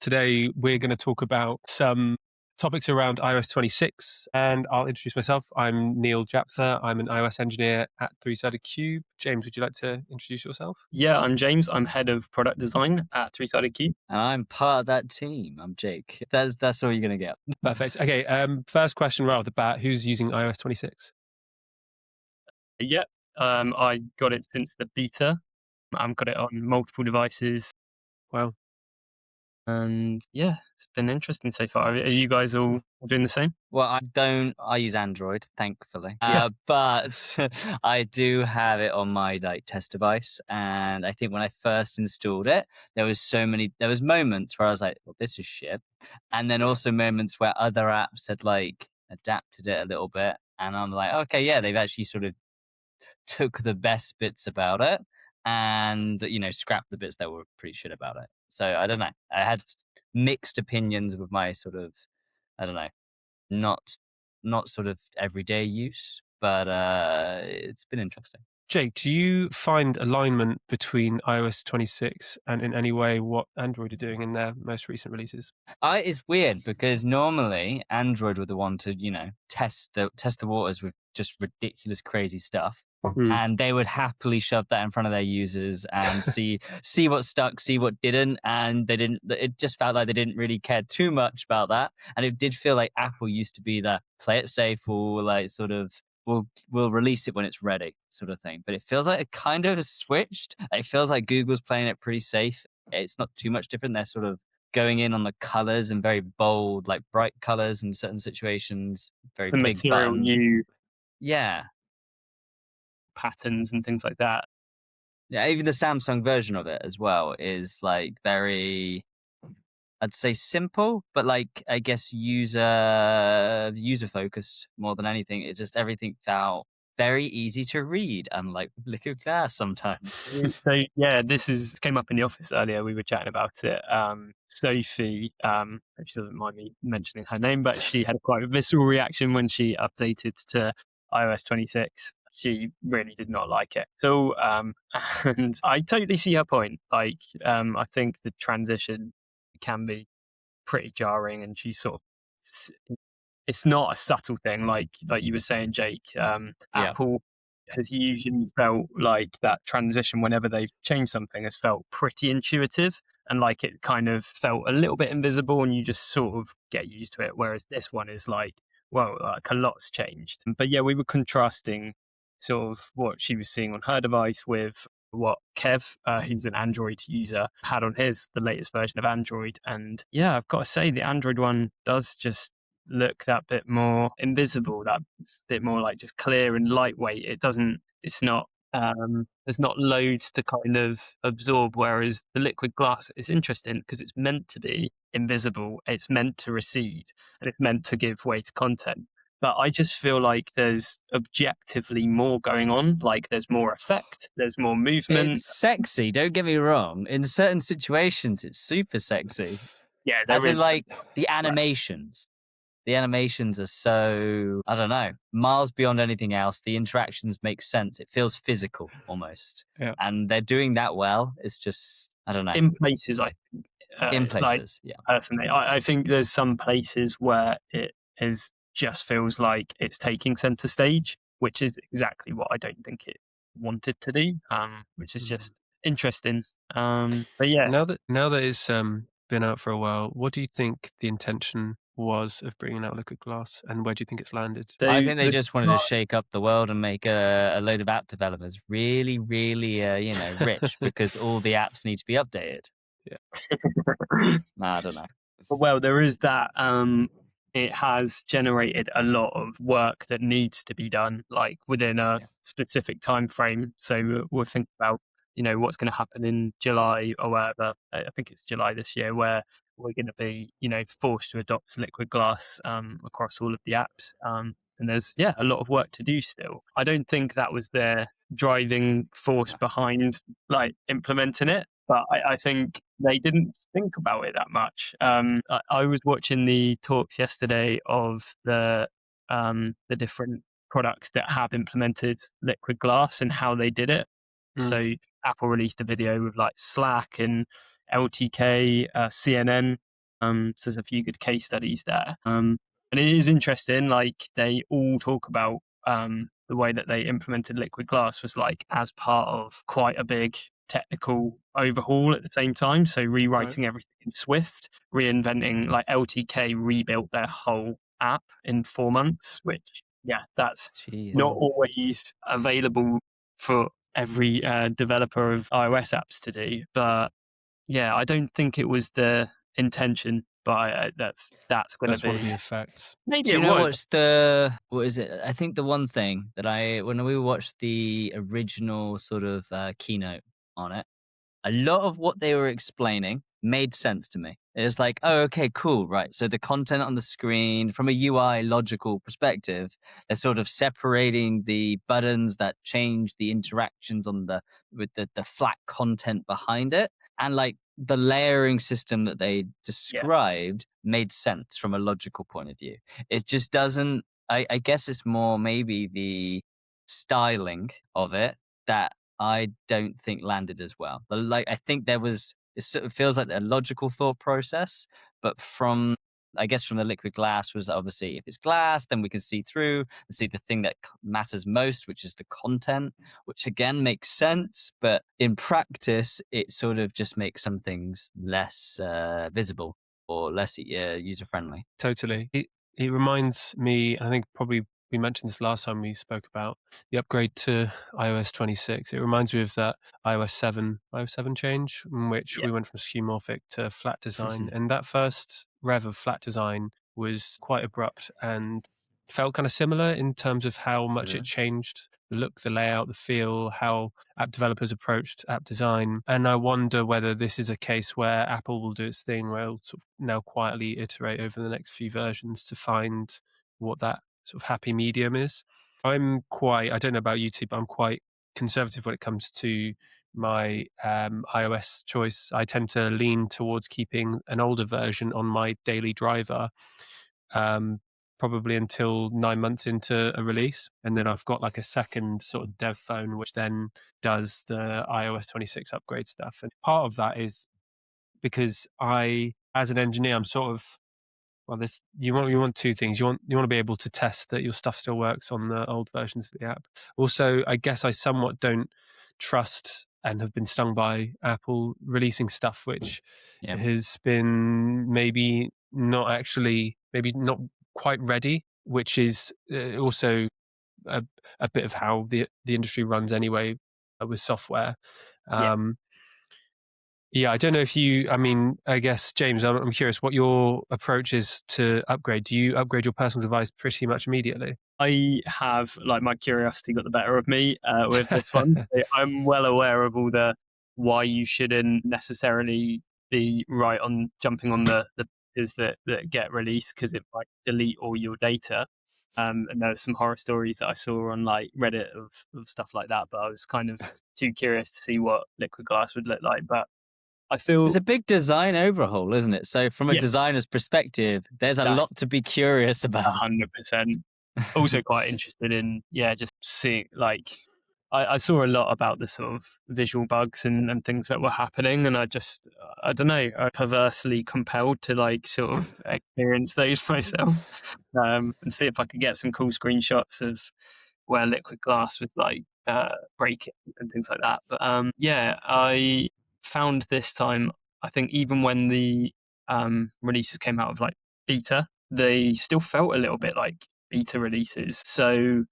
Today, we're going to talk about some topics around iOS 26, and I'll introduce myself. I'm Neil Japtha. I'm an iOS engineer at Three-Sided Cube. James, would you like to introduce yourself? Yeah, I'm James. I'm head of product design at Three-Sided Cube. And I'm part of that team. I'm Jake. That's all you're going to get. Perfect. Okay, first question right off the bat. Who's using iOS 26? Yeah, I got it since the beta. I've got it on multiple devices. Wow. And yeah, it's been interesting so far. Are you guys all doing the same? Well, I use Android, thankfully. Yeah. But I do have it on my test device. And I think when I first installed it, there was moments where I was like, well, this is shit. And then also moments where other apps had adapted it a little bit. And I'm like, okay, yeah, they've actually sort of took the best bits about it and, scrapped the bits that were pretty shit about it. So I don't know. I had mixed opinions with my sort of, I don't know, not sort of everyday use, but it's been interesting. Jake, do you find alignment between iOS 26 and in any way what Android are doing in their most recent releases? It's weird because normally Android were the one to, test the waters with just ridiculous, crazy stuff. And they would happily shove that in front of their users and see what stuck, see what didn't. And it just felt like they didn't really care too much about that. And it did feel like Apple used to be the play it safe or we'll release it when it's ready sort of thing. But it feels like it kind of has switched. It feels like Google's playing it pretty safe. It's not too much different. They're sort of going in on the colors and very bold, bright colors in certain situations. Very The big material buttons. new Yeah. patterns and things like that. Yeah, even the Samsung version of it as well is very, I'd say simple, but I guess user focused more than anything. It just everything felt very easy to read, unlike liquid glass sometimes. So yeah, this came up in the office earlier. We were chatting about it. Sophie, if she doesn't mind me mentioning her name, but she had quite a visceral reaction when she updated to iOS 26. She really did not like it. So, and I totally see her point. I think the transition can be pretty jarring, and she's sort of, it's not a subtle thing like you were saying, Jake. Apple has usually felt like that transition whenever they've changed something has felt pretty intuitive and like it kind of felt a little bit invisible and you just sort of get used to it. Whereas this one is like, well, like a lot's changed. But yeah, we were contrasting sort of what she was seeing on her device with what Kev, who's an Android user, had on the latest version of Android. And yeah, I've got to say the Android one does just look that bit more invisible, that bit more like just clear and lightweight. It's not, there's not loads to kind of absorb, whereas the liquid glass is interesting because it's meant to be invisible, it's meant to recede, and it's meant to give way to content. But I just feel like there's objectively more going on. Like there's more effect, there's more movement. It's sexy, don't get me wrong. In certain situations, it's super sexy. Yeah, there is. The animations. The animations are so, I don't know, miles beyond anything else. The interactions make sense. It feels physical almost. Yeah. And they're doing that well. It's just, I don't know. In places, I think. In places, yeah. Personally, I think there's some places where it just feels like it's taking center stage, which is exactly what I don't think it wanted to do, which is just interesting. But yeah. Now that it's been out for a while, what do you think the intention was of bringing out liquid glass, and where do you think it's landed? I think they just wanted to shake up the world and make a load of app developers really, really, rich because all the apps need to be updated. Yeah. I don't know. Well, there is that. It has generated a lot of work that needs to be done, like within a specific time frame. So we'll think about, what's going to happen in July or whatever. I think it's July this year, where we're going to be, forced to adopt liquid glass across all of the apps. And there's, a lot of work to do still. I don't think that was their driving force behind implementing it. But I think they didn't think about it that much. I was watching the talks yesterday of the different products that have implemented liquid glass and how they did it. So Apple released a video with Slack and LTK, CNN So there's a few good case studies there. And it is interesting, like they all talk about the way that they implemented liquid glass was like as part of quite a big technical overhaul at the same time. So rewriting everything in Swift, reinventing, like LTK rebuilt their whole app in 4 months, which that's Jeez. not always available for every developer of iOS apps to do. But yeah, I don't think it was the intention, but that's going to That's one of the be, effects. maybe Do you it know was. what is it? I think the one thing that when we watched the original sort of keynote on it, a lot of what they were explaining made sense to me. It was like, oh, okay, cool, right. So the content on the screen, from a UI logical perspective, they're sort of separating the buttons that change the interactions with the flat content behind it, and like the layering system that they described made sense from a logical point of view. It just doesn't. I guess it's more maybe the styling of it that I don't think landed as well. I think it sort of feels like a logical thought process, but I guess from the liquid glass was obviously if it's glass, then we can see through and see the thing that matters most, which is the content, which again makes sense. But in practice, it sort of just makes some things less visible or less user friendly. Totally. It reminds me, I think probably we mentioned this last time we spoke about the upgrade to iOS 26. It reminds me of that iOS 7 change in which we went from skeuomorphic to flat design. And that first rev of flat design was quite abrupt and felt kind of similar in terms of how much it changed the look, the layout, the feel, how app developers approached app design. And I wonder whether this is a case where Apple will do its thing, where it'll sort of now quietly iterate over the next few versions to find what that sort of happy medium is. I don't know about you two, but I'm quite conservative when it comes to my iOS choice. I tend to lean towards keeping an older version on my daily driver, probably until 9 months into a release. And then I've got like a second sort of dev phone, which then does the iOS 26 upgrade stuff. And part of that is because as an engineer, I'm sort of, well, you want two things. You want to be able to test that your stuff still works on the old versions of the app. Also, I guess I somewhat don't trust and have been stung by Apple releasing stuff which has been maybe not quite ready, which is also a bit of how the industry runs anyway with software. Yeah, I don't know if I guess, James, I'm curious what your approach is to upgrade. Do you upgrade your personal device pretty much immediately? I have, like, my curiosity got the better of me with this one. So I'm well aware of all the why you shouldn't necessarily be right on jumping on the is that get released because it might delete all your data. And there's some horror stories that I saw on like Reddit of stuff like that. But I was kind of too curious to see what liquid glass would look like. But I feel It's a big design overhaul, isn't it? So from a designer's perspective, there's a lot to be curious about. 100%. Also quite interested in, just seeing, like, I saw a lot about the sort of visual bugs and things that were happening. And I don't know, perversely compelled to like sort of experience those myself and see if I could get some cool screenshots of where liquid glass was like breaking and things like that. But I found this time, I think even when the releases came out of like beta, they still felt a little bit like beta releases. So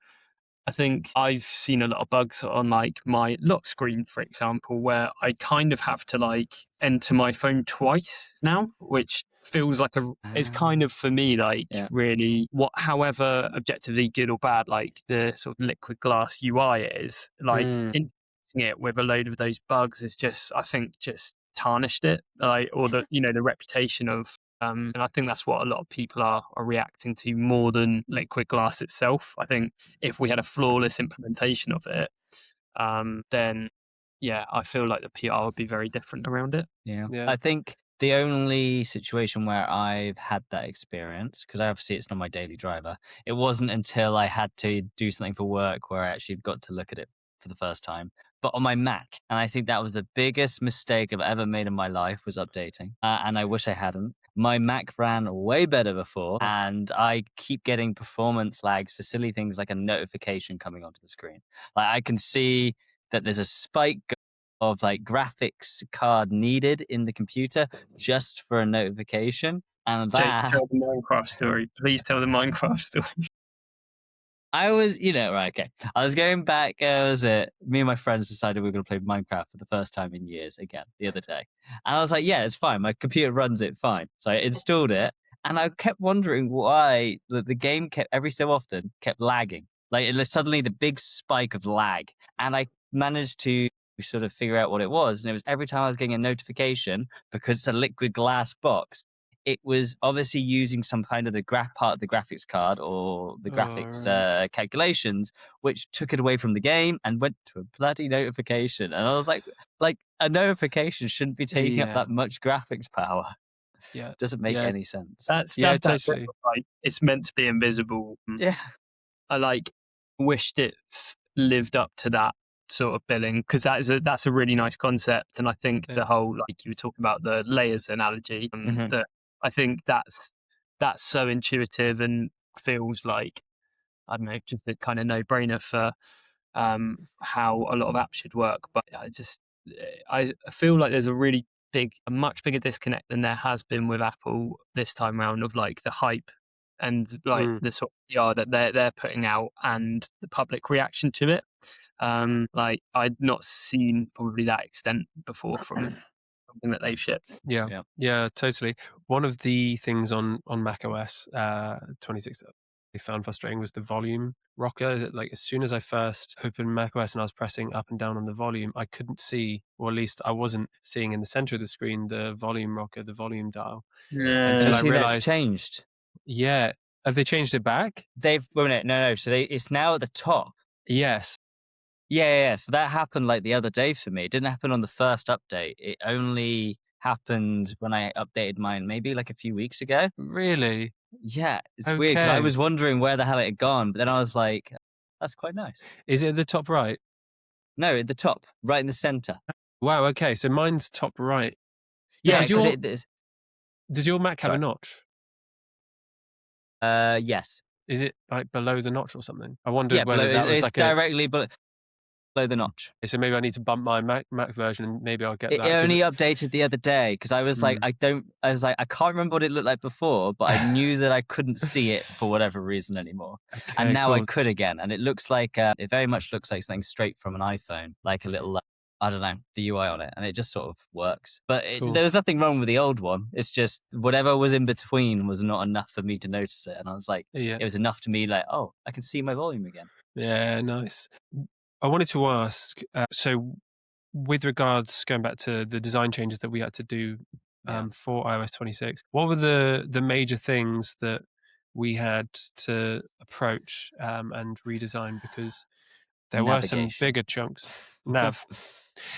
I think I've seen a lot of bugs on like my lock screen, for example, where I kind of have to like enter my phone twice now, which feels like is kind of for me like really however objectively good or bad like the sort of liquid glass UI is, like introducing it with a load of those bugs is just, I think, just tarnished it, like, or the the reputation of and I think that's what a lot of people are reacting to more than liquid glass itself. I think if we had a flawless implementation of it, then I feel like the PR would be very different around it. Yeah. I think the only situation where I've had that experience, because obviously it's not my daily driver, it wasn't until I had to do something for work where I actually got to look at it for the first time, but on my Mac. And I think that was the biggest mistake I've ever made in my life, was updating. And I wish I hadn't. My Mac ran way better before, and I keep getting performance lags for silly things like a notification coming onto the screen. Like I can see that there's a spike of like graphics card needed in the computer just for a notification, and Jake, that tell the Minecraft story. Please tell the Minecraft story. I was, right, okay. I was going back, me and my friends decided we were going to play Minecraft for the first time in years again the other day. And I was like, yeah, it's fine. My computer runs it fine. So I installed it, and I kept wondering why the game kept, every so often, kept lagging. Like, it was suddenly the big spike of lag. And I managed to sort of figure out what it was. And it was every time I was getting a notification, because it's a liquid glass box, it was obviously using some kind of the part of the graphics card or the graphics Right. calculations, which took it away from the game and went to a bloody notification. And I was like a notification shouldn't be taking up Yeah. that much graphics power. Yeah. Doesn't make Yeah. any sense. Yeah, That's that bit, totally. like it's meant to be invisible. Yeah. I like wished it lived up to that sort of billing, because that's a really nice concept, and I think Yeah. the whole, like you were talking about the layers analogy, Mhm. that I think that's so intuitive and feels like, I don't know, just a kind of no brainer for how a lot of apps should work. But I feel like there's a much bigger disconnect than there has been with Apple this time around, of like the hype and like Mm. the sort of PR that they're putting out and the public reaction to it. Like I'd not seen probably that extent before from something that they've shipped. Yeah. Yeah. Yeah, totally. One of the things on macOS 26 that I found frustrating was the volume rocker. That, like, as soon as I first opened macOS and I was pressing up and down on the volume, I couldn't see, or at least I wasn't seeing in the center of the screen, the volume rocker, the volume dial, Have you until I seen that's realized, changed? yeah, have they changed it back? They've wait a minute, no. So it's now at the top. Yes. Yeah. So that happened like the other day for me. It didn't happen on the first update. It only happened when I updated mine, maybe like a few weeks ago. Really? Yeah, it's weird because I Okay. was wondering where the hell it had gone, but then I was like, that's quite nice. Is it at the top right? No, at the top, right in the center. Wow, okay, so mine's top right. Yeah, Does because your it. does your Mac have a Sorry. notch? Yes. Is it, like, below the notch or something? I wondered Yeah, below. whether that was It's like a, directly below the notch. so maybe I need to bump my Mac version, and maybe I'll get It that, 'cause only updated the other day because I was like, mm, I was like, I can't remember what it looked like before, but I knew that I couldn't see it for whatever reason anymore. And okay, now I cool. could again. And it looks like, it very much looks like something straight from an iPhone, like a little, I don't know, the UI on it. And it just sort of works. But Cool. there was nothing wrong with the old one. It's just whatever was in between was not enough for me to notice it. And I was like, Yeah. it was enough to me, like, oh, I can see my volume again. Yeah, nice. I wanted to ask, so with regards, going back to the design changes that we had to do, Yeah. for iOS 26, what were the major things that we had to approach, and redesign? Because there were some Navigation. bigger chunks. Nav.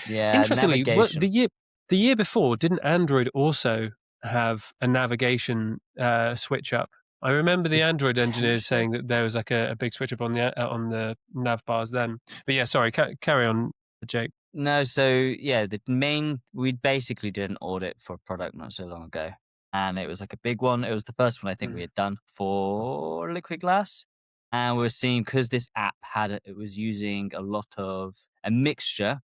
Yeah, Interestingly, navigation. the year before, didn't Android also have a navigation switch up? I remember the Android engineers Potentially. saying that there was like a big switch up on the nav bars then. But yeah, sorry, carry on, Jake. No, so yeah, we basically did an audit for a product not so long ago, and it was like a big one. It was the first one I think we Mm. had done for Liquid Glass, and we were seeing because this app it was using a mixture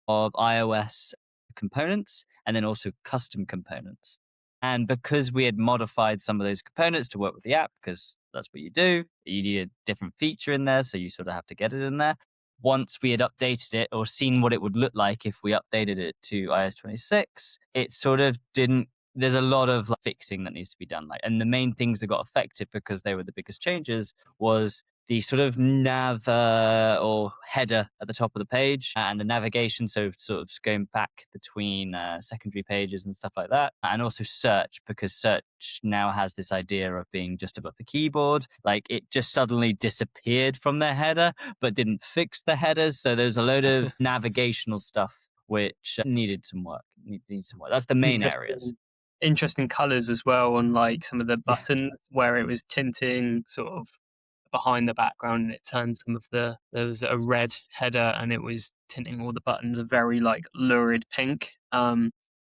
of iOS components and then also custom components. And because we had modified some of those components to work with the app, because that's what you need a different feature in there, so you sort of have to get it in there. Once we had updated it or seen what it would look like if we updated it to iOS 26, it sort of didn't. There's a lot of fixing that needs to be done. And the main things that got affected because they were the biggest changes was the sort of nav or header at the top of the page and the navigation. So sort of going back between secondary pages and stuff like that. And also search, because search now has this idea of being just above the keyboard. Like it just suddenly disappeared from their header, but didn't fix the headers. So there's a load of navigational stuff which needed some work. Needs some work. That's the main areas. Interesting colors as well on like some of the Yeah. buttons, where it was tinting sort of behind the background, and it turned there was a red header and it was tinting all the buttons a very like lurid pink.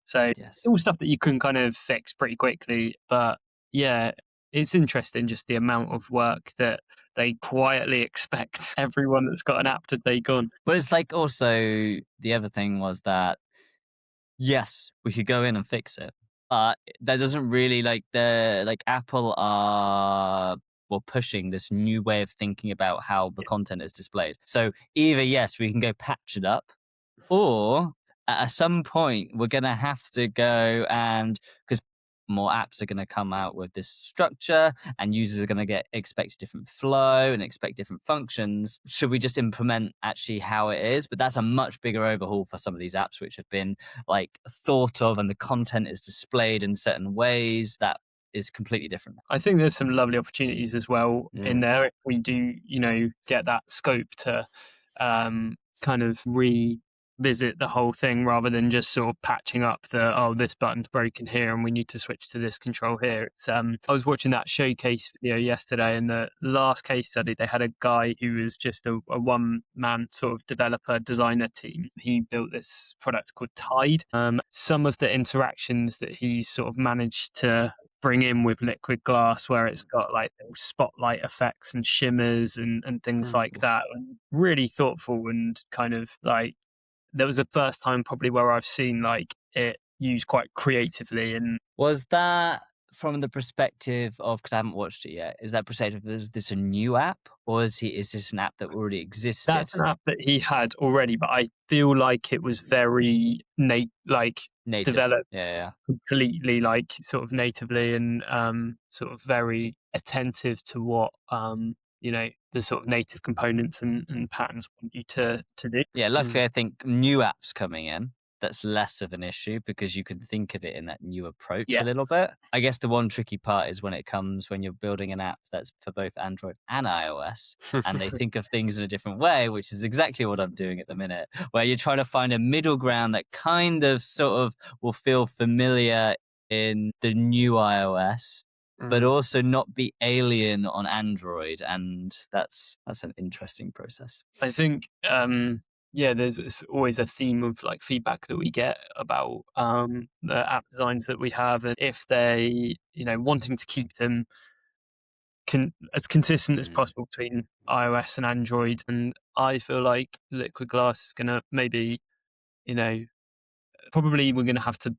So Yes. all stuff that you can kind of fix pretty quickly. But yeah, it's interesting just the amount of work that they quietly expect everyone that's got an app to take on. But it's like also the other thing was that yes, we could go in and fix it, but that doesn't really like Apple are pushing this new way of thinking about how the content is displayed. So either yes, we can go patch it up, or at some point we're gonna have to go and because more apps are going to come out with this structure and users are going to expect a different flow and expect different functions. Should we just implement actually how it is? But that's a much bigger overhaul for some of these apps which have been like thought of and the content is displayed in certain ways that is completely different. I think there's some lovely opportunities as well in there if we do, get that scope to kind of revisit the whole thing rather than just sort of patching up this button's broken here and we need to switch to this control here. It's I was watching that showcase video yesterday, and the last case study they had a guy who was just a one-man sort of developer designer team. He built this product called Tide. Some of the interactions that he's sort of managed to bring in with liquid glass, where it's got like spotlight effects and shimmers and things like that, and really thoughtful, and kind of like that was the first time probably where I've seen like it used quite creatively. And was that from the perspective of, because I haven't watched it yet, is that perspective, is this a new app or is this an app that already existed? That's an app that he had already, but I feel like it was very native, developed completely like sort of natively, and sort of very attentive to what the sort of native components and patterns want you to do. Yeah, luckily I think new apps coming in, that's less of an issue because you can think of it in that new approach a little bit. I guess the one tricky part is when you're building an app that's for both Android and iOS, and they think of things in a different way, which is exactly what I'm doing at the minute, where you're trying to find a middle ground that kind of sort of will feel familiar in the new iOS, but also not be alien on Android, and that's an interesting process. I think there's always a theme of like feedback that we get about the app designs that we have, and if they, wanting to keep them as consistent as possible between iOS and Android. And I feel like Liquid Glass is going to maybe, probably we're going to have to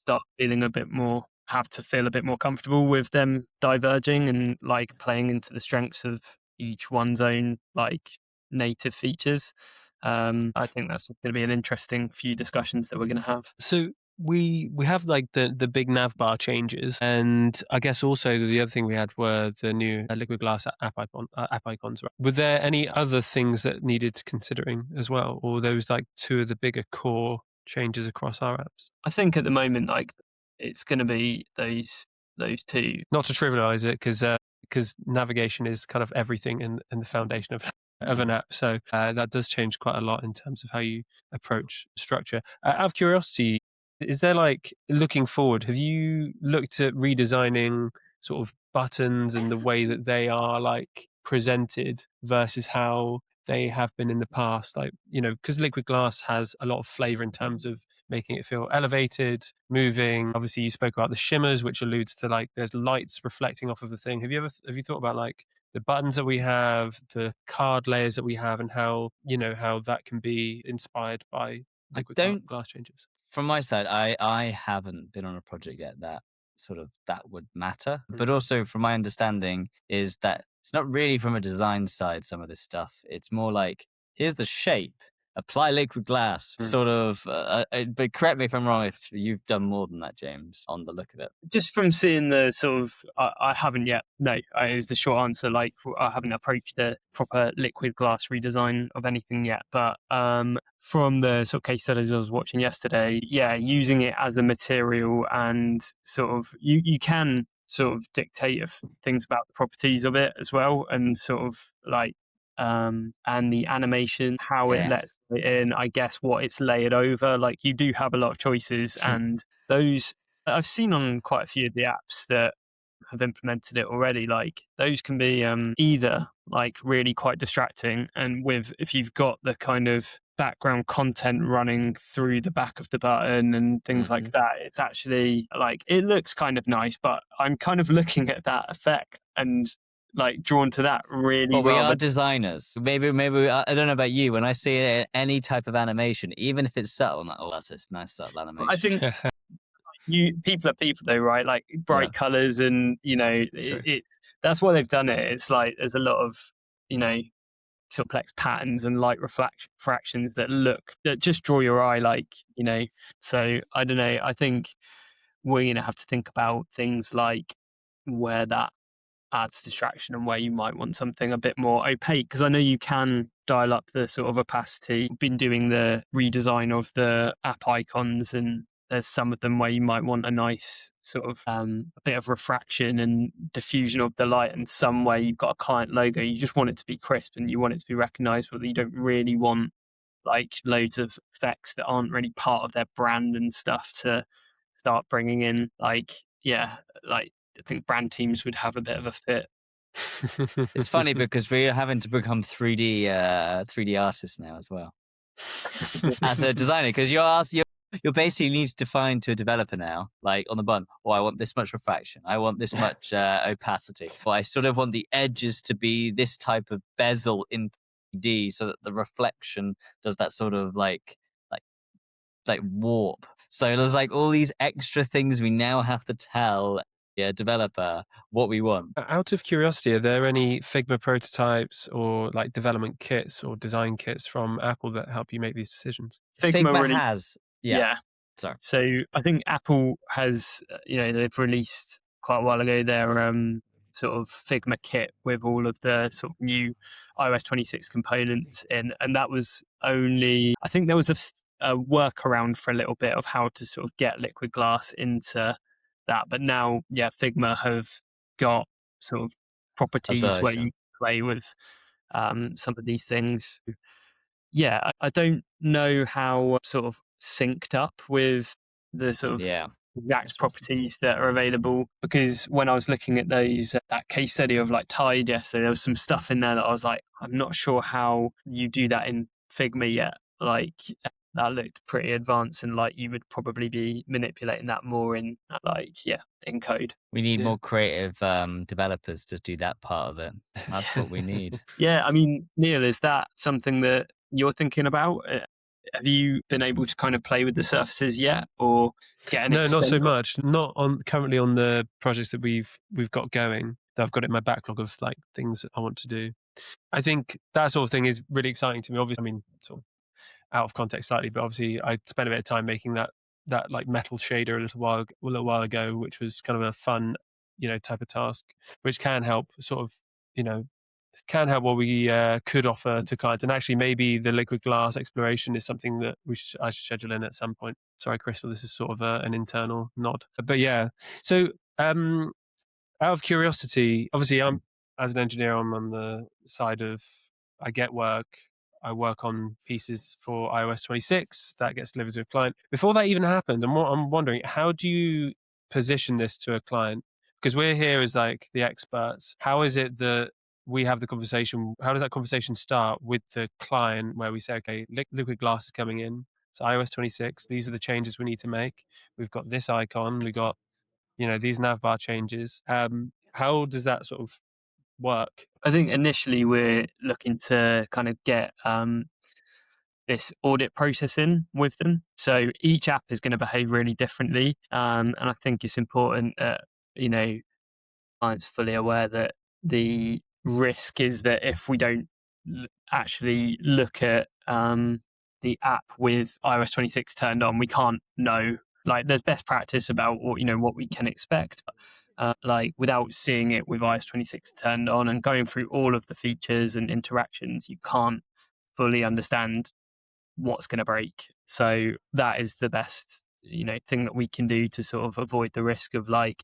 start feeling feel a bit more comfortable with them diverging and like playing into the strengths of each one's own like native features. I think that's going to be an interesting few discussions that we're going to have. So we have like the big nav bar changes, and I guess also the other thing we had were the new Liquid Glass app icons. Right? Were there any other things that needed considering as well, or those like two of the bigger core changes across our apps? I think at the moment, like it's going to be those two. Not to trivialize it, because navigation is kind of everything in the foundation of an app. So that does change quite a lot in terms of how you approach structure. Out of curiosity, is there like, looking forward, have you looked at redesigning sort of buttons and the way that they are like presented versus how they have been in the past? Like, because Liquid Glass has a lot of flavor in terms of making it feel elevated, moving. Obviously, you spoke about the shimmers, which alludes to like there's lights reflecting off of the thing. Have you thought about like the buttons that we have, the card layers that we have, and how that can be inspired by Liquid Glass changes? From my side, I haven't been on a project yet that would matter. But also from my understanding is that it's not really from a design side, some of this stuff. It's more like, here's the shape, apply Liquid Glass, but correct me if I'm wrong if you've done more than that, James, on the look of it. Just from seeing the sort of, I haven't yet. No, is the short answer. Like, I haven't approached the proper Liquid Glass redesign of anything yet. But from the sort of case studies I was watching yesterday, using it as a material and sort of, you can sort of dictate things about the properties of it as well, and sort of like, and the animation, how it lets it in, I guess what it's layered over. Like, you do have a lot of choices, and those I've seen on quite a few of the apps that have implemented it already, like those can be either like really quite distracting, and with if you've got the kind of background content running through the back of the button and things like that, it's actually like it looks kind of nice, but I'm kind of looking at that effect and like drawn to that really Well, we are rather. designers. Maybe I don't know about you. When I see any type of animation, even if it's subtle, I'm like, oh, that's a nice subtle I animation. think people are people though, right? Like Yeah. bright colors, and True. it's that's why they've done it. It's like there's a lot of you know complex patterns and light fractions that just draw your eye, like so I don't know, I think we're going to have to think about things like where that adds distraction and where you might want something a bit more opaque, because I know you can dial up the sort of opacity. Been doing the redesign of the app icons, and there's some of them where you might want a nice sort of a bit of refraction and diffusion of the light, and some where you've got a client logo, you just want it to be crisp and you want it to be recognizable. You don't really want like loads of effects that aren't really part of their brand and stuff to start bringing in, like like I think brand teams would have a bit of a fit. It's funny because we're having to become 3D artists now as well as a designer, because you're basically need to define to a developer now, like on the button, oh, I want this much refraction, I want this much opacity, or I sort of want the edges to be this type of bezel in 3D so that the reflection does that sort of like warp. So there's like all these extra things we now have to tell a developer what we want. Out of curiosity, are there any Figma prototypes or like development kits or design kits from Apple that help you make these decisions? Figma really, has, yeah. yeah. Sorry. So I think Apple has, they've released quite a while ago their sort of Figma kit with all of the sort of new iOS 26 components in, and that was only, I think there was a workaround for a little bit of how to sort of get liquid glass into that, but now, yeah, Figma have got sort of properties where you version. play with some of these things. Yeah, I don't know how sort of synced up with the sort of Yeah. exact properties that are available, because when I was looking at those, that case study of like Tide yesterday, there was some stuff in there that I was like, I'm not sure how you do that in Figma yet. Like that looked pretty advanced, and like you would probably be manipulating that more in in code. We need Yeah. more creative developers to do that part of it. That's what we need. Yeah, I mean, Neil, is that something that you're thinking about? Have you been able to kind of play with the surfaces yet, or get an No, not so extent? much. Not on currently on the projects that we've got going. That I've got it in my backlog of like things that I want to do. I think that sort of thing is really exciting to me. Obviously, I mean, sort of out of context slightly, but obviously I spent a bit of time making that like metal shader a little while ago, which was kind of a fun, type of task, which can help sort of, can help what we could offer to clients. And actually, maybe the liquid glass exploration is something that I should schedule in at some point. Sorry, Crystal, this is sort of an internal nod. But yeah, so out of curiosity, obviously, as an engineer, I'm on the side of I get work. I work on pieces for iOS 26 that gets delivered to a client. Before that even happened, I'm wondering, how do you position this to a client? Because we're here as like the experts. How is it that we have the conversation? How does that conversation start with the client, where we say, okay, liquid glass is coming in. So iOS 26, these are the changes we need to make. We've got this icon. We got these navbar changes. How does that sort of work? I think initially we're looking to kind of get this audit process in with them. So each app is going to behave really differently, and I think it's important that clients fully aware that the risk is that if we don't actually look at the app with iOS 26 turned on, we can't know. Like, there's best practice about what we can expect, but like without seeing it with iOS 26 turned on and going through all of the features and interactions, you can't fully understand what's going to break. So that is the best thing that we can do to sort of avoid the risk of like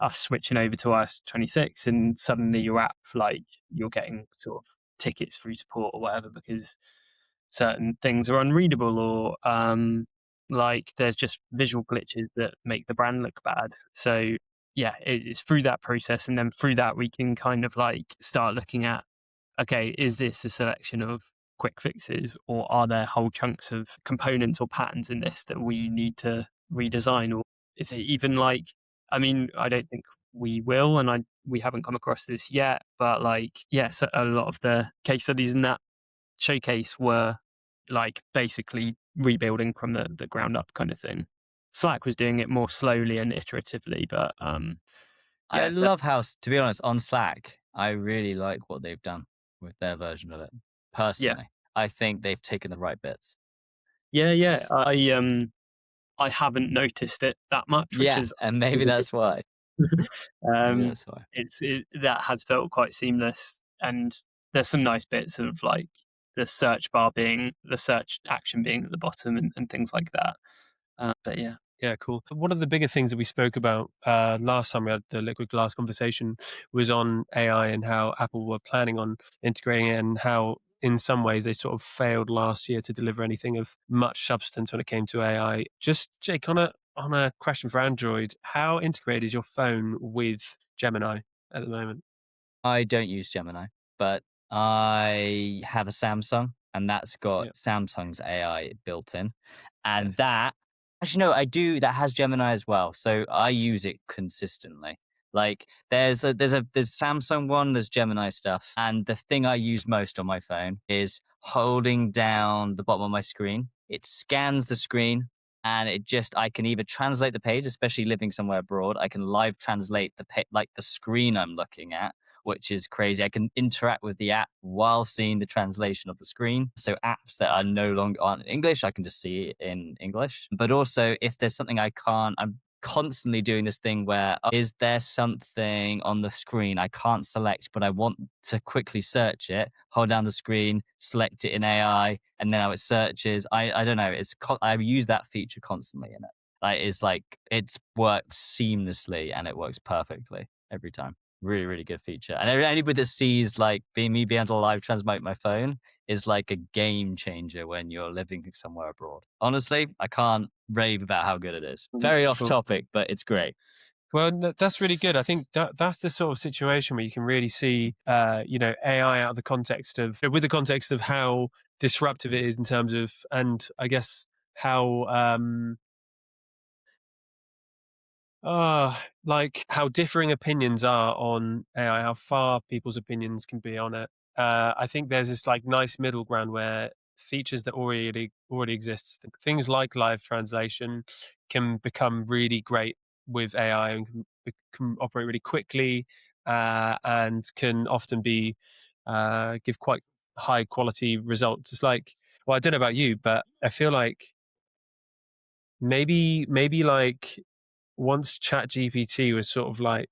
us switching over to iOS 26 and suddenly your app, like, you're getting sort of tickets through support or whatever because certain things are unreadable, or like there's just visual glitches that make the brand look bad. So it's through that process, and then through that we can kind of like start looking at, okay, is this a selection of quick fixes, or are there whole chunks of components or patterns in this that we need to redesign? Or is it even like, I mean, I don't think we will, and we haven't come across this yet, but like, yes, a lot of the case studies in that showcase were like basically rebuilding from the ground up kind of thing. Slack was doing it more slowly and iteratively, but I yeah, love how, to be honest, on Slack, I really like what they've done with their version of it. yeah, Personally, I think they've taken the right bits. yeah. I haven't noticed it that much, which Yeah, is and maybe is a good. that's why. Maybe um, that's why. that has felt quite seamless, and there's some nice bits of like the search bar being the search action being at the bottom, and things like that. But yeah, Yeah, cool. One of the bigger things that we spoke about last time we had the liquid glass conversation was on AI and how Apple were planning on integrating it, and how in some ways they sort of failed last year to deliver anything of much substance when it came to AI. Just Jake, on a question for Android, how integrated is your phone with Gemini at the moment? I don't use Gemini, but I have a Samsung, and that's got Yeah. Samsung's AI built in. Okay. And that, actually, no, I do, that has Gemini as well. So I use it consistently. Like there's Samsung one, there's Gemini stuff. And the thing I use most on my phone is holding down the bottom of my screen. It scans the screen, and I can either translate the page, especially living somewhere abroad. I can live translate like the screen I'm looking at, which is crazy. I can interact with the app while seeing the translation of the screen. So apps that are no longer aren't in English, I can just see it in English. But also, if there's something I'm constantly doing this thing where, is there something on the screen I can't select, but I want to quickly search it? Hold down the screen, select it in AI, and now it searches. I don't know. I use that feature constantly in it. Like it works seamlessly and it works perfectly every time. Really, really good feature. And anybody that sees like me being able to live transmit my phone is like a game changer when you're living somewhere abroad. Honestly, I can't rave about how good it is. Very off Cool. topic, but it's great. Well, that's really good. I think that's the sort of situation where you can really see, AI out of the context of, with the context of how disruptive it is in terms of, and I guess how, like how differing opinions are on AI, how far people's opinions can be on it. I think there's this like nice middle ground where features that already exist, things like live translation, can become really great with AI, and can operate really quickly, and can often be give quite high quality results. It's like, well, I don't know about you, but I feel like maybe like once ChatGPT was sort of like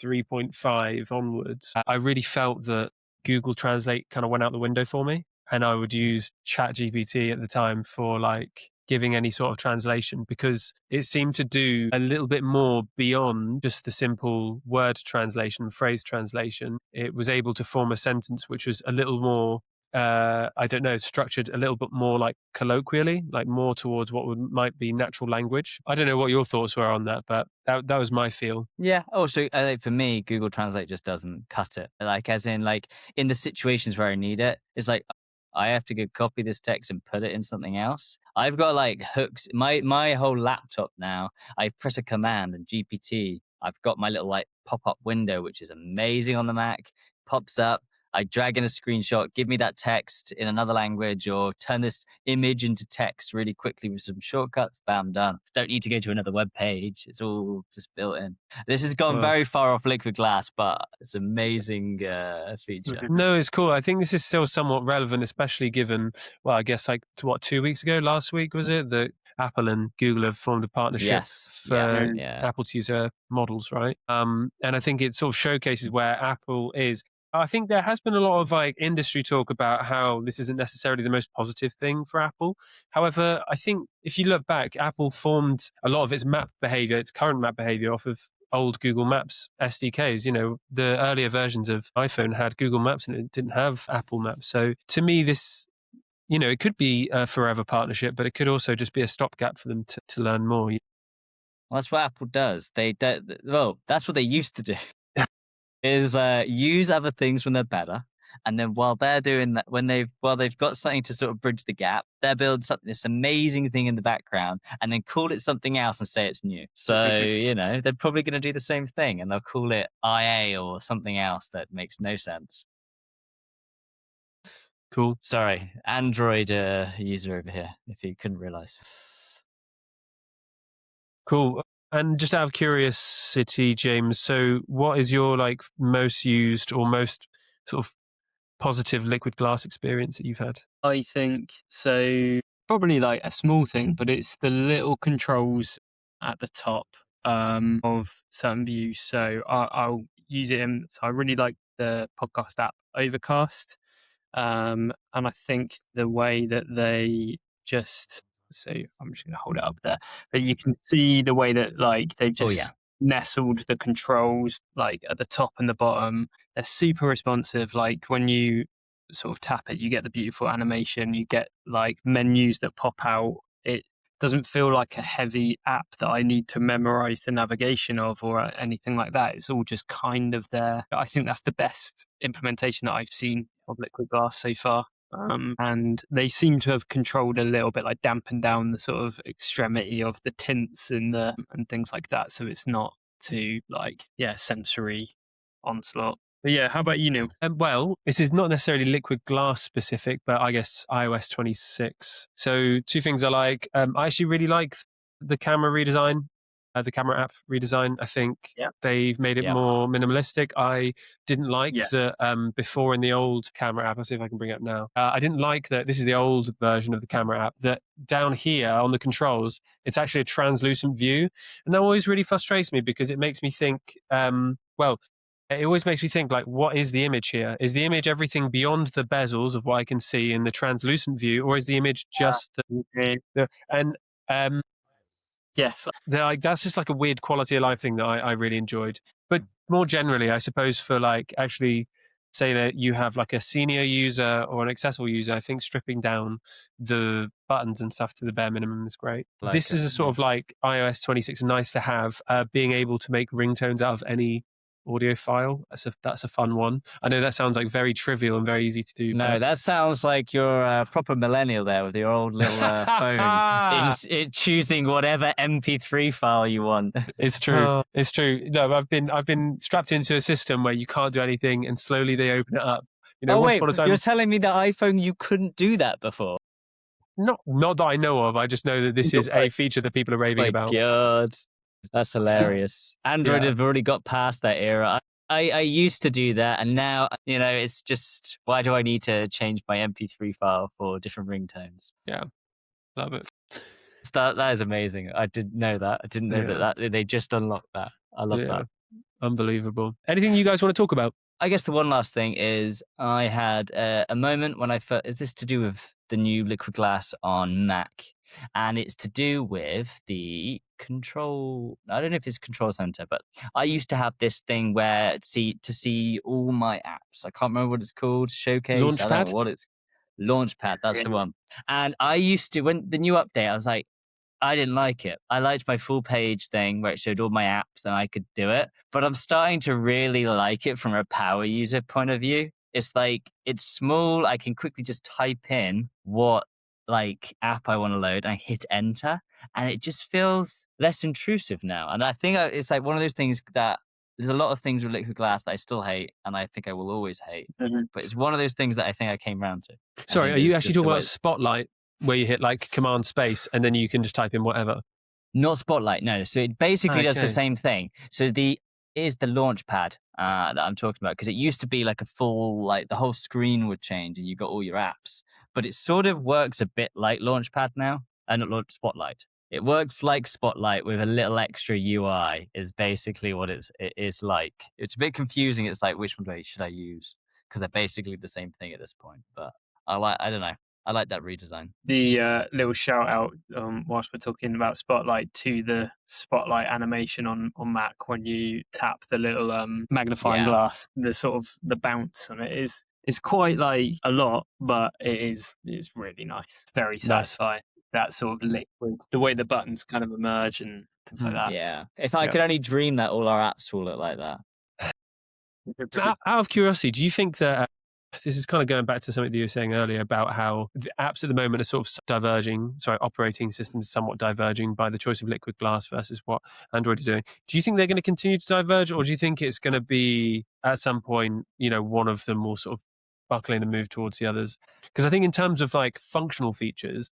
3.5 onwards, I really felt that Google Translate kind of went out the window for me. And I would use ChatGPT at the time for like giving any sort of translation, because it seemed to do a little bit more beyond just the simple word translation, phrase translation. It was able to form a sentence which was a little more, I don't know, structured a little bit more like colloquially, like more towards what might be natural language. I don't know what your thoughts were on that, but that was my feel. Yeah. Also, for me, Google Translate just doesn't cut it. Like, as in, like in the situations where I need it, it's like I have to go copy this text and put it in something else. I've got like hooks. My whole laptop now, I press a command and GPT. I've got my little like pop up window, which is amazing on the Mac. Pops up. I drag in a screenshot, give me that text in another language, or turn this image into text really quickly with some shortcuts. Bam, done. Don't need to go to another web page. It's all just built in. This has gone Well, very far off liquid glass, but it's an amazing feature. no, it's cool. I think this is still somewhat relevant, especially given, well, I guess like what, 2 weeks ago, last week was it, that Apple and Google have formed a partnership Yes. Yeah. for Yeah. Apple to use their models, right? And I think it sort of showcases where Apple is. I think there has been a lot of like industry talk about how this isn't necessarily the most positive thing for Apple. However, I think if you look back, Apple formed a lot of its map behavior, its current map behavior, off of old Google Maps SDKs. You know, the earlier versions of iPhone had Google Maps and it didn't have Apple Maps. So to me, this, it could be a forever partnership, but it could also just be a stopgap for them to learn more. Well, that's what Apple does. Well, that's what they used to do. Is use other things when they're better, and then while they're doing that, while they've got something to sort of bridge the gap, they'll build something, this amazing thing in the background, and then call it something else and say it's new. So they're probably going to do the same thing, and they'll call it IA or something else that makes no sense. Cool. Sorry, Android user over here, if you couldn't realize. Cool. And just out of curiosity, James, so what is your like most used or most sort of positive liquid glass experience that you've had? I think so. Probably like a small thing, but it's the little controls at the top of certain views. So I'll use it in. So I really like the podcast app Overcast, and I think the way that they just. So I'm just going to hold it up there, but you can see the way that like they've just nestled the controls like at the top and the bottom. They're super responsive. Like when you sort of tap it, you get the beautiful animation, you get like menus that pop out. It doesn't feel like a heavy app that I need to memorize the navigation of or anything like that. It's all just kind of there. I think that's the best implementation that I've seen of liquid glass so far. And they seem to have controlled a little bit, like dampened down the sort of extremity of the tints and things like that, so it's not too like sensory onslaught. But yeah, how about you, Neil? Well, this is not necessarily liquid glass specific, but I guess iOS 26. So two things I like. I actually really like the camera redesign, the camera app redesign. I think they've made it more minimalistic. I didn't like that before in the old camera app. I'll see if I can bring it up now. I didn't like that this is the old version of the camera app, that down here on the controls, it's actually a translucent view. And that always really frustrates me because it makes me think, it always makes me think, like, what is the image here? Is the image everything beyond the bezels of what I can see in the translucent view, or is the image just yes, like that's just like a weird quality of life thing that I really enjoyed. But more generally, I suppose for like actually say that you have like a senior user or an accessible user, I think stripping down the buttons and stuff to the bare minimum is great. This is a sort of like iOS 26 nice to have, being able to make ringtones out of any audio file. That's a fun one. I know that sounds like very trivial and very easy to do. No, that sounds like you're a proper millennial there with your old little phone, choosing whatever MP3 file you want. It's true. It's true. No, I've been strapped into a system where you can't do anything, and slowly they open it up. Once upon a time, you're telling me that iPhone you couldn't do that before? Not that I know of. I just know that this is a feature that people are raving about. God. That's hilarious. Android have already got past that era. I used to do that, and now, it's just, why do I need to change my MP3 file for different ringtones? Yeah, love it. That is amazing. I didn't know that. I didn't know that they just unlocked that. I love that. Unbelievable. Anything you guys want to talk about? I guess the one last thing is I had a moment when I first, is this to do with the new liquid glass on Mac? And it's to do with the control. I don't know if it's control center, but I used to have this thing where to see all my apps. I can't remember what it's called. Showcase. Launchpad? I don't know what it's. Launchpad. That's the one. And I used to, when the new update, I was like, I didn't like it. I liked my full page thing where it showed all my apps and I could do it. But I'm starting to really like it from a power user point of view. It's like, it's small. I can quickly just type in what like app I want to load. I hit enter and it just feels less intrusive now. And I think it's like one of those things that there's a lot of things with liquid glass that I still hate and I think I will always hate. Mm-hmm. But it's one of those things that I think I came around to. Sorry, are you actually talking about Spotlight, where you hit like command space and then you can just type in whatever? Not Spotlight, no. So it basically does the same thing. So is the Launchpad that I'm talking about, because it used to be like a full, like the whole screen would change and you got all your apps, but it sort of works a bit like Launchpad now, and not Spotlight. It works like Spotlight with a little extra UI is basically what it is like. It's a bit confusing. It's like, which one should I use? Because they're basically the same thing at this point, but I don't know. I like that redesign. The little shout out whilst we're talking about Spotlight to the Spotlight animation on Mac when you tap the little magnifying glass, the sort of the bounce on it is quite like a lot, but it's really nice, very satisfying. That sort of liquid, the way the buttons kind of emerge and things like that. Yeah. If I could only dream that all our apps will look like that. Out of curiosity, do you think that this is kind of going back to something that you were saying earlier about how the apps at the moment are sort of operating systems somewhat diverging by the choice of liquid glass versus what Android is doing. Do you think they're going to continue to diverge, or do you think it's going to be at some point, one of them will sort of buckle in and move towards the others? Because I think in terms of like functional features,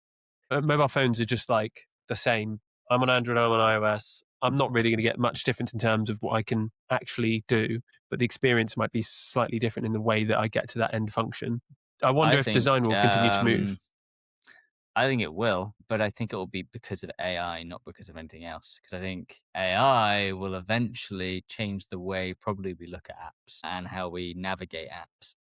mobile phones are just like the same. I'm on Android, I'm on iOS. I'm not really going to get much difference in terms of what I can actually do, but the experience might be slightly different in the way that I get to that end function. I wonder if design will continue to move. I think it will, but I think it will be because of AI, not because of anything else. Because I think AI will eventually change the way probably we look at apps and how we navigate apps.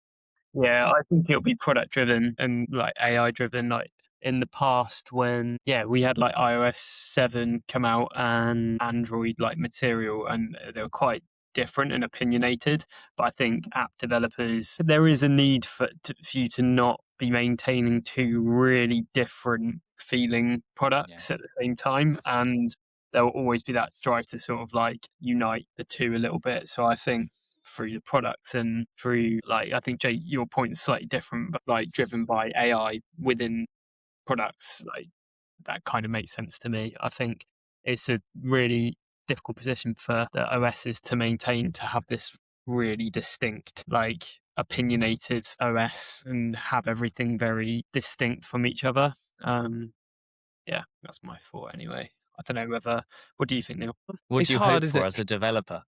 Yeah, I think it'll be product driven and like AI driven. Like in the past, when we had like iOS 7 come out and Android like Material, and they were quite different and opinionated. But I think app developers, there is a need for you to not be maintaining two really different feeling products at the same time, and there will always be that drive to sort of like unite the two a little bit. So I think through the products and through like, I think Jay, your point is slightly different, but like driven by AI within products, like that kind of makes sense to me. I think it's a really difficult position for the OSs to maintain, to have this really distinct, like opinionated OS and have everything very distinct from each other. Yeah, that's my thought anyway. I don't know what do you think, Neil? What It's do you hard, hope isn't for it? as a developer?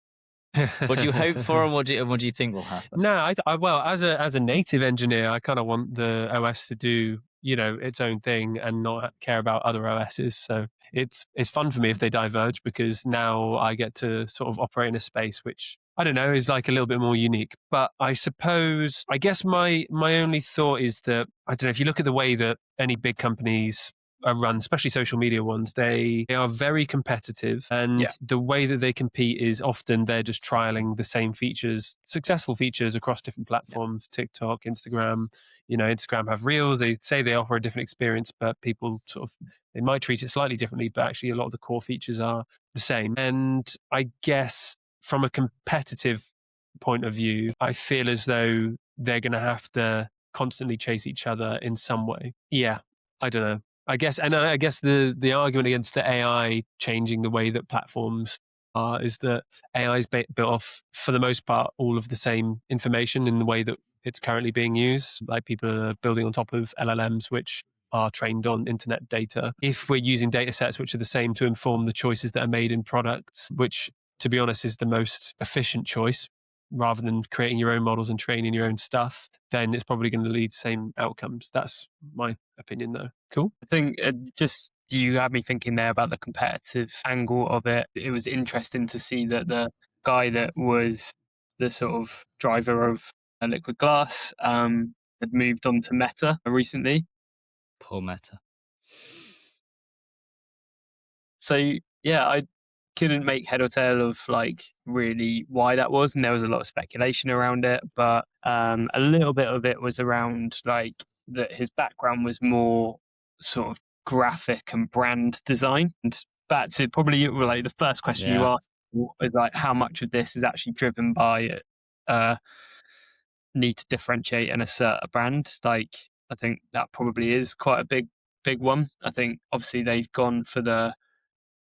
What do you hope for, and what do you think will happen? No, well, as a native engineer, I kind of want the OS to do its own thing and not care about other OSs. So it's fun for me if they diverge, because now I get to sort of operate in a space which I don't know is like a little bit more unique. But I guess my only thought is that I don't know, if you look at the way that any big companies are run, especially social media ones, they are very competitive, and the way that they compete is often they're just trialing the same features, successful features across different platforms. TikTok, Instagram, Instagram have reels. They say they offer a different experience, but people they might treat it slightly differently, but actually a lot of the core features are the same. And I guess from a competitive point of view, I feel as though they're going to have to constantly chase each other in some way. Yeah, I don't know. I guess the argument against the AI changing the way that platforms are is that AI is built off, for the most part, all of the same information in the way that it's currently being used. Like, people are building on top of LLMs, which are trained on internet data. If we're using data sets which are the same to inform the choices that are made in products, which, to be honest, is the most efficient choice, rather than creating your own models and training your own stuff, then it's probably going to lead to the same outcomes. That's my opinion, though. Cool. I think you had me thinking there about the competitive angle of it. It was interesting to see that the guy that was the sort of driver of Liquid Glass had moved on to Meta recently. Poor Meta. So I couldn't make head or tail of like really why that was, and there was a lot of speculation around it, but a little bit of it was around like that his background was more sort of graphic and brand design. And that's it, probably like the first question you asked is like, how much of this is actually driven by need to differentiate and assert a brand? Like, I think that probably is quite a big one. I think obviously they've gone for the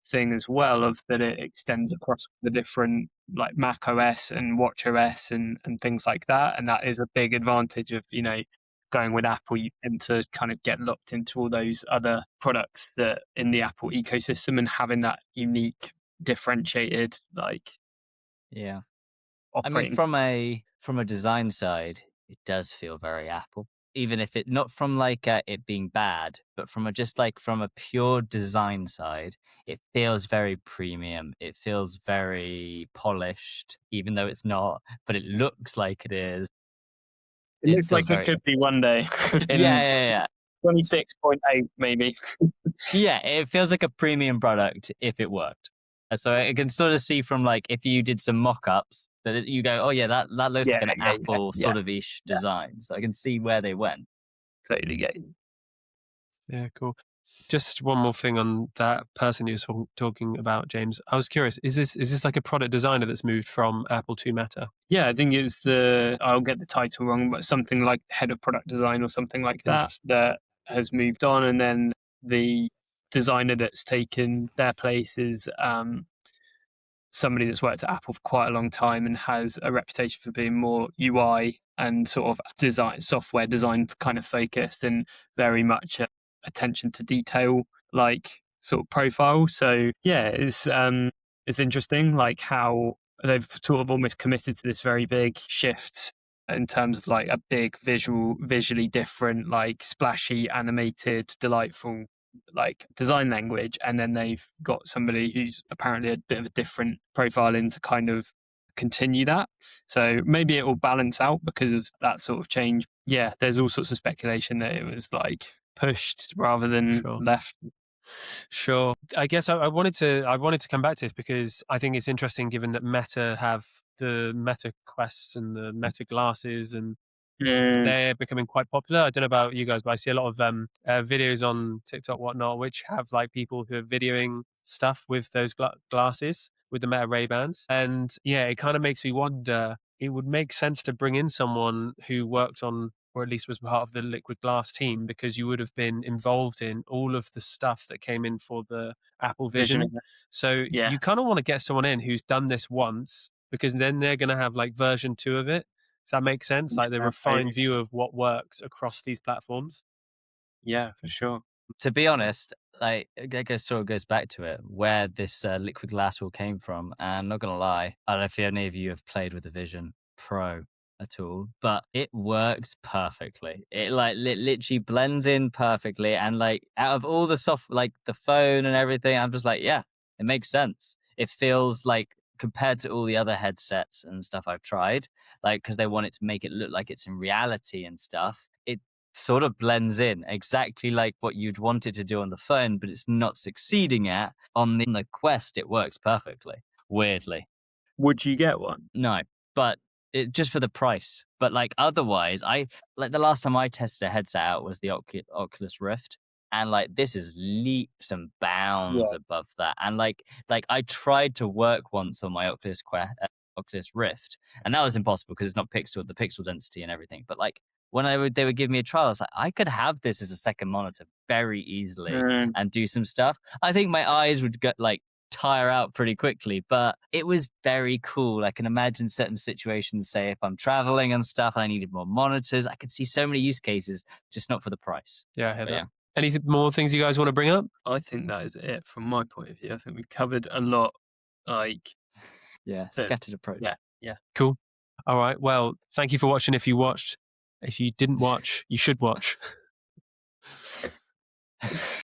thing as well of that it extends across the different like Mac OS and Watch OS and things like that, and that is a big advantage of going with Apple. You tend to kind of get locked into all those other products that in the Apple ecosystem, and having that unique differentiated operating. I mean, from a design side, it does feel very Apple. Even if it not from like it being bad, but from a pure design side, it feels very premium. It feels very polished, even though it's not, but it looks like it is. It looks like it could be one day. Yeah. 26.8 maybe. Yeah, it feels like a premium product if it worked. So I can sort of see from like if you did some mock-ups that you go, oh yeah, that looks like an Apple sort of ish design. So I can see where they went. Totally get you. Yeah, cool. Just one more thing on that person you were talking about, James. I was curious, is this like a product designer that's moved from Apple to Meta? Yeah, I think it's I'll get the title wrong, but something like head of product design or something like that, Interesting. that has moved on. And then the designer that's taken their place is somebody that's worked at Apple for quite a long time and has a reputation for being more UI and sort of design, software design kind of focused, and very much attention to detail, like sort of profile. So yeah, it's interesting, like how they've sort of almost committed to this very big shift in terms of like a big visually different, like splashy, animated, delightful like design language, and then they've got somebody who's apparently a bit of a different profile in to kind of continue that. So maybe it will balance out because of that sort of change. Yeah, there's all sorts of speculation that it was like pushed rather than Sure. left. Sure. I guess I wanted to come back to this because I think it's interesting given that Meta have the Meta Quests and the Meta glasses, and Mm, they're becoming quite popular. I don't know about you guys, but I see a lot of videos on TikTok, whatnot, which have like people who are videoing stuff with those glasses with the Meta Ray Bans, and yeah, it kind of makes me wonder. It would make sense to bring in someone who worked on, or at least was part of the Liquid Glass team, because you would have been involved in all of the stuff that came in for the Apple vision. Vision. So Yeah, you kind of want to get someone in who's done this once, because then they're going to have like version 2 of it, if that makes sense, like the yeah, refined view of what works across these platforms. yeah, for sure. To be honest, like I guess sort of goes back to it where this liquid glass all came from. And I'm not gonna lie, I don't know if any of you have played with the Vision Pro at all, but it works perfectly. It like literally blends in perfectly, and like out of all the soft, like the phone and everything, I'm just like, yeah, it makes sense. It feels like compared to all the other headsets and stuff I've tried, like because they want it to make it look like it's in reality and stuff. It sort of blends in exactly like what you'd want it to do on the phone, but it's not succeeding at on the Quest. It works perfectly, weirdly. Would you get one? No, but just for the price. But like otherwise, I like the last time I tested a headset out was the Oculus Rift, and like this is leaps and bounds Yeah. above that. And like I tried to work once on my Oculus Rift, and that was impossible because it's not the pixel density and everything. But like when they would give me a trial, I was like, I could have this as a second monitor very easily Mm, and do some stuff. I think my eyes would get like tire out pretty quickly, but it was very cool. I can imagine certain situations, say if I'm traveling and stuff, I needed more monitors. I could see so many use cases, just not for the price. Yeah, I hear But that. yeah. Any more things you guys want to bring up? I think that is it from my point of view. I think we've covered a lot. Like, Yeah, that- scattered approach. yeah, yeah. Cool. All right. Well, thank you for watching. If you watched, if you didn't watch, you should watch.